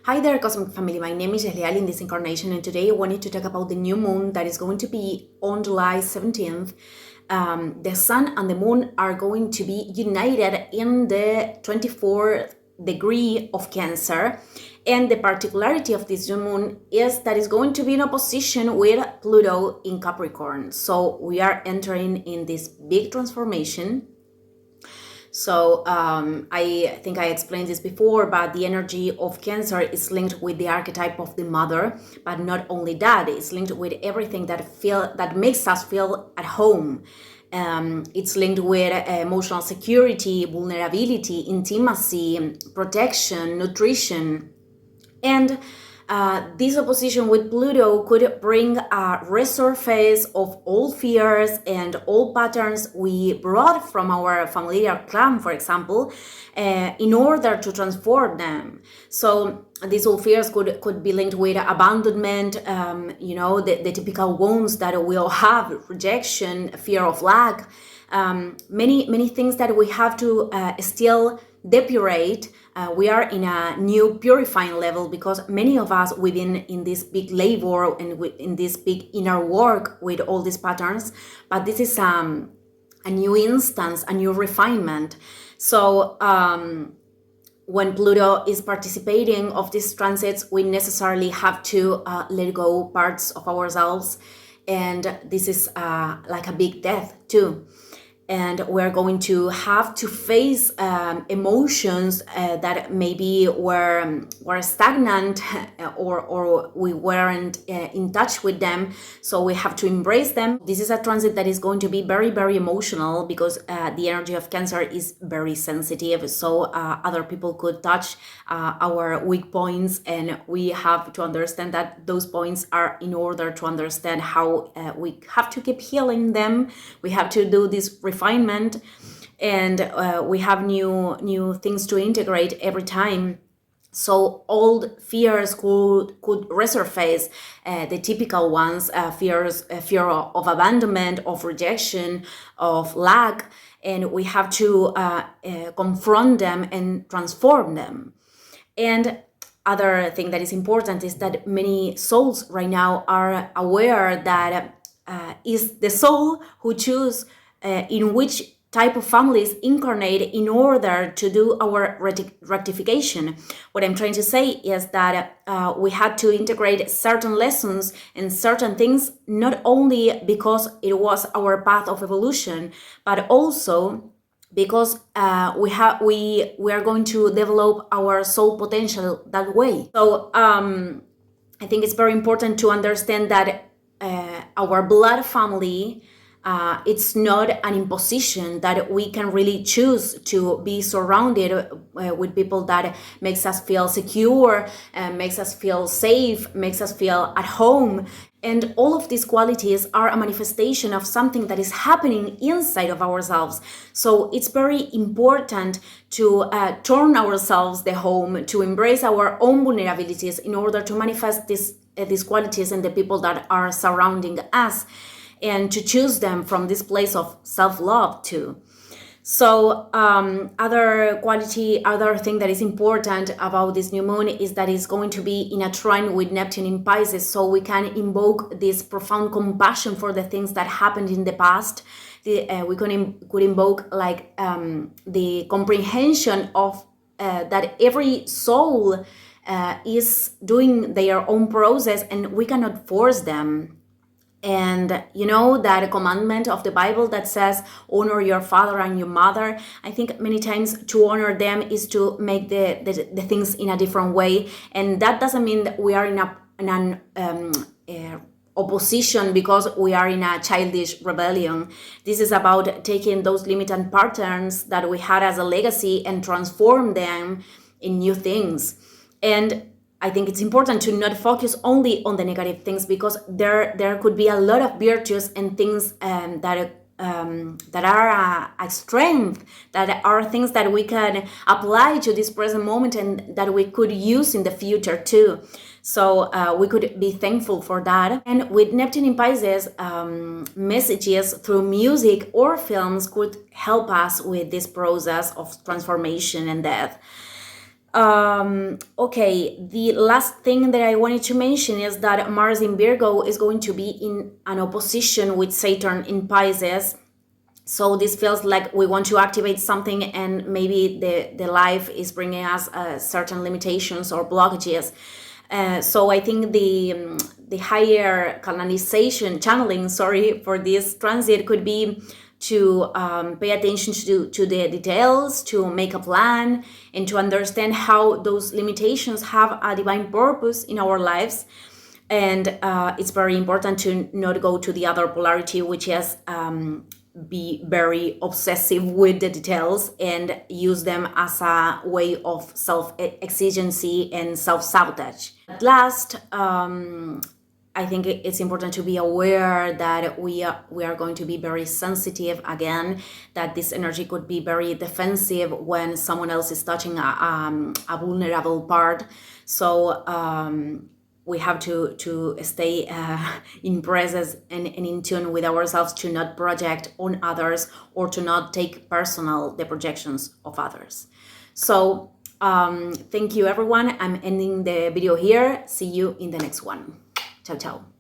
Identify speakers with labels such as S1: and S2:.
S1: Hi there, Cosmic Family. My name is Elial in this incarnation, and today I wanted to talk about the new moon that is going to be on July 17th. The sun and the moon are going to be united in the 24th degree of Cancer. And the particularity of this new moon is that it's going to be in opposition with Pluto in Capricorn. So we are entering in this big transformation. So I think I explained this before, but the energy of Cancer is linked with the archetype of the mother. But not only that, it's linked with everything that makes us feel at home. It's linked with emotional security, vulnerability, intimacy, protection, nutrition. And this opposition with Pluto could bring a resurface of old fears and old patterns we brought from our familiar clan, for example, in order to transform them. So these old fears could be linked with abandonment, the typical wounds that we all have, rejection, fear of lack, many things that we have to still depurate. We are in a new purifying level because many of us we've been in this big labor and in this big inner work with all these patterns, but this is a new instance, a new refinement. So when Pluto is participating of these transits, we necessarily have to let go parts of ourselves, and this is like a big death too. And we're going to have to face emotions that maybe were stagnant or we weren't in touch with them. So we have to embrace them. This is a transit that is going to be very, very emotional because the energy of Cancer is very sensitive. So other people could touch our weak points, and we have to understand that those points are in order to understand how we have to keep healing them. We have to do this refinement, and we have new things to integrate every time. So old fears could resurface, the typical ones, fear of abandonment, of rejection, of lack, and we have to confront them and transform them. And other thing that is important is that many souls right now are aware that is the soul who choose in which type of families incarnate in order to do our rectification. What I'm trying to say is that we had to integrate certain lessons and certain things, not only because it was our path of evolution, but also because we are going to develop our soul potential that way. So I think it's very important to understand that our blood family, it's not an imposition, that we can really choose to be surrounded with people that makes us feel secure, makes us feel safe, makes us feel at home. And all of these qualities are a manifestation of something that is happening inside of ourselves. So it's very important to turn ourselves the home, to embrace our own vulnerabilities in order to manifest these qualities in the people that are surrounding us, and to choose them from this place of self-love too. So other thing that is important about this new moon is that it's going to be in a trine with Neptune in Pisces, so we can invoke this profound compassion for the things that happened in the past. We could invoke like the comprehension of that every soul is doing their own process, and we cannot force them. And you know that commandment of the Bible that says honor your father and your mother. I think many times to honor them is to make the things in a different way, and that doesn't mean that we are in an opposition because we are in a childish rebellion. This is about taking those limited patterns that we had as a legacy and transform them in new things. And I think it's important to not focus only on the negative things, because there could be a lot of virtues and things that are a strength, that are things that we can apply to this present moment and that we could use in the future too. So we could be thankful for that. And with Neptune in Pisces, messages through music or films could help us with this process of transformation and death. Okay, the last thing that I wanted to mention is that Mars in Virgo is going to be in an opposition with Saturn in Pisces. So this feels like we want to activate something, and maybe the life is bringing us certain limitations or blockages. So I think the higher channeling, sorry, for this transit could be to pay attention to the details, to make a plan, and to understand how those limitations have a divine purpose in our lives. And it's very important to not go to the other polarity, which is be very obsessive with the details and use them as a way of self-exigency and self-sabotage. At last, I think it's important to be aware that we are going to be very sensitive again, that this energy could be very defensive when someone else is touching a vulnerable part. So we have to stay in presence and in tune with ourselves, to not project on others or to not take personal the projections of others. So thank you, everyone. I'm ending the video here. See you in the next one. Ciao, ciao.